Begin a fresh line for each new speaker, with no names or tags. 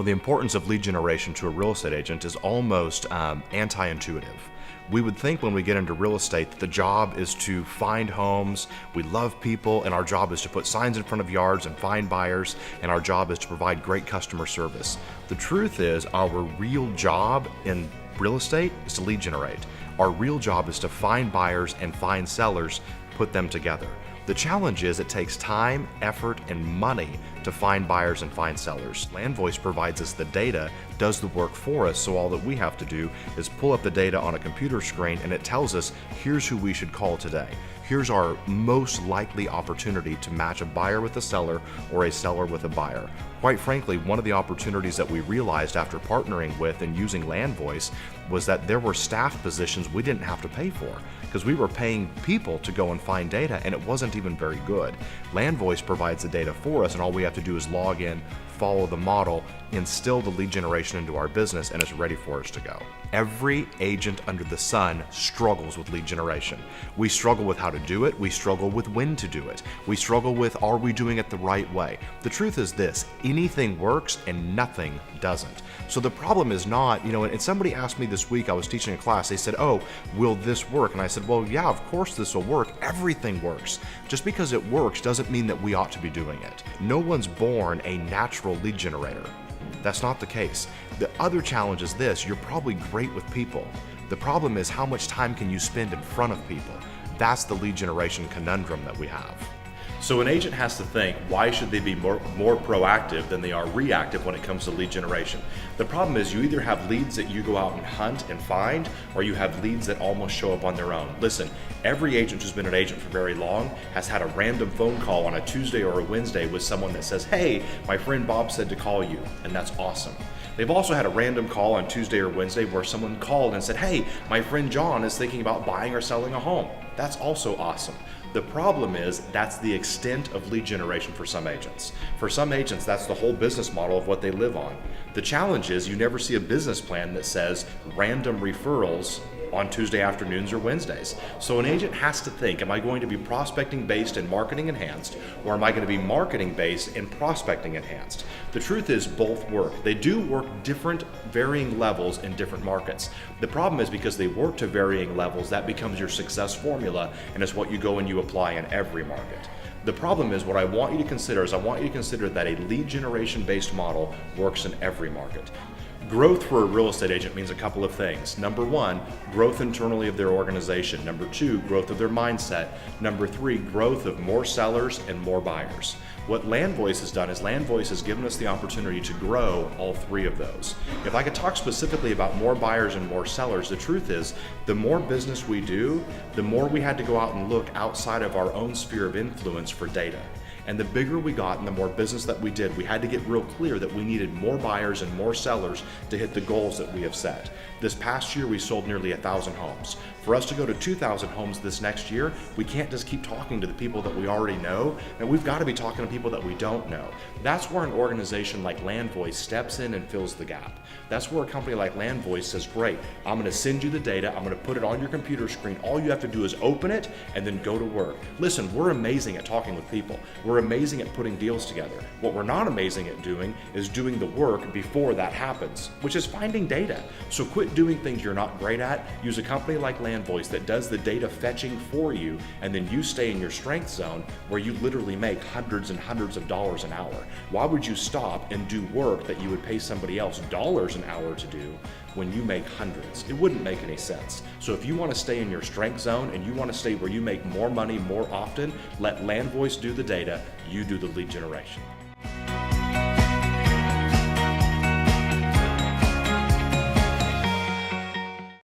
The importance of lead generation to a real estate agent is almost anti-intuitive. We would think when we get into real estate that the job is to find homes, we love people, and our job is to put signs in front of yards and find buyers, and our job is to provide great customer service. The truth is, our real job in real estate is to lead generate. Our real job is to find buyers and find sellers, put them together. The challenge is it takes time, effort, and money to find buyers and find sellers. Landvoice provides us the data, does the work for us, so all that we have to do is pull up the data on a computer screen and it tells us, here's who we should call today. Here's our most likely opportunity to match a buyer with a seller or a seller with a buyer. Quite frankly, one of the opportunities that we realized after partnering with and using Landvoice was that there were staff positions we didn't have to pay for because we were paying people to go and find data, and it wasn't even very good. Landvoice provides the data for us, and all we have to do is log in, follow the model, instill the lead generation into our business, and it's ready for us to go. Every agent under the sun struggles with lead generation. We struggle with how to do it. We struggle with when to do it. We struggle with, are we doing it the right way? The truth is this, anything works and nothing doesn't. So the problem is not, and somebody asked me this week, I was teaching a class, they said, oh, will this work? And I said, well, yeah, of course this will work. Everything works. Just because it works doesn't mean that we ought to be doing it. No one's born a natural lead generator. That's not the case. The other challenge is this, you're probably great with people. The problem is how much time can you spend in front of people? That's the lead generation conundrum that we have. So an agent has to think, why should they be more proactive than they are reactive when it comes to lead generation? The problem is you either have leads that you go out and hunt and find, or you have leads that almost show up on their own. Listen, every agent who's been an agent for very long has had a random phone call on a Tuesday or a Wednesday with someone that says, hey, my friend Bob said to call you, and that's awesome. They've also had a random call on Tuesday or Wednesday where someone called and said, hey, my friend John is thinking about buying or selling a home. That's also awesome. The problem is that's the extent of lead generation for some agents. For some agents, that's the whole business model of what they live on. The challenge is you never see a business plan that says random referrals on Tuesday afternoons or Wednesdays. So an agent has to think, am I going to be prospecting based and marketing enhanced, or am I going to be marketing based and prospecting enhanced? The truth is both work. They do work different, varying levels in different markets. The problem is because they work to varying levels, that becomes your success formula, and it's what you go and you apply in every market. The problem is what I want you to consider is I want you to consider that a lead generation based model works in every market. Growth for a real estate agent means a couple of things. Number one, growth internally of their organization. Number two, growth of their mindset. Number three, growth of more sellers and more buyers. What Landvoice has done is Landvoice has given us the opportunity to grow all three of those. If I could talk specifically about more buyers and more sellers, the truth is the more business we do, the more we had to go out and look outside of our own sphere of influence for data. And the bigger we got and the more business that we did, we had to get real clear that we needed more buyers and more sellers to hit the goals that we have set. This past year, we sold nearly 1,000 homes. For us to go to 2,000 homes this next year, we can't just keep talking to the people that we already know, and we've got to be talking to people that we don't know. That's where an organization like Landvoice steps in and fills the gap. That's where a company like Landvoice says, great, I'm going to send you the data, I'm going to put it on your computer screen, all you have to do is open it and then go to work. Listen, we're amazing at talking with people. We're amazing at putting deals together. What we're not amazing at doing is doing the work before that happens, which is finding data. So quit doing things you're not great at. Use a company like Landvoice that does the data fetching for you, and then you stay in your strength zone where you literally make hundreds and hundreds of dollars an hour. Why would you stop and do work that you would pay somebody else dollars an hour to do when you make hundreds? It wouldn't make any sense. So if you want to stay in your strength zone and you want to stay where you make more money more often, let Landvoice do the data, you do the lead generation.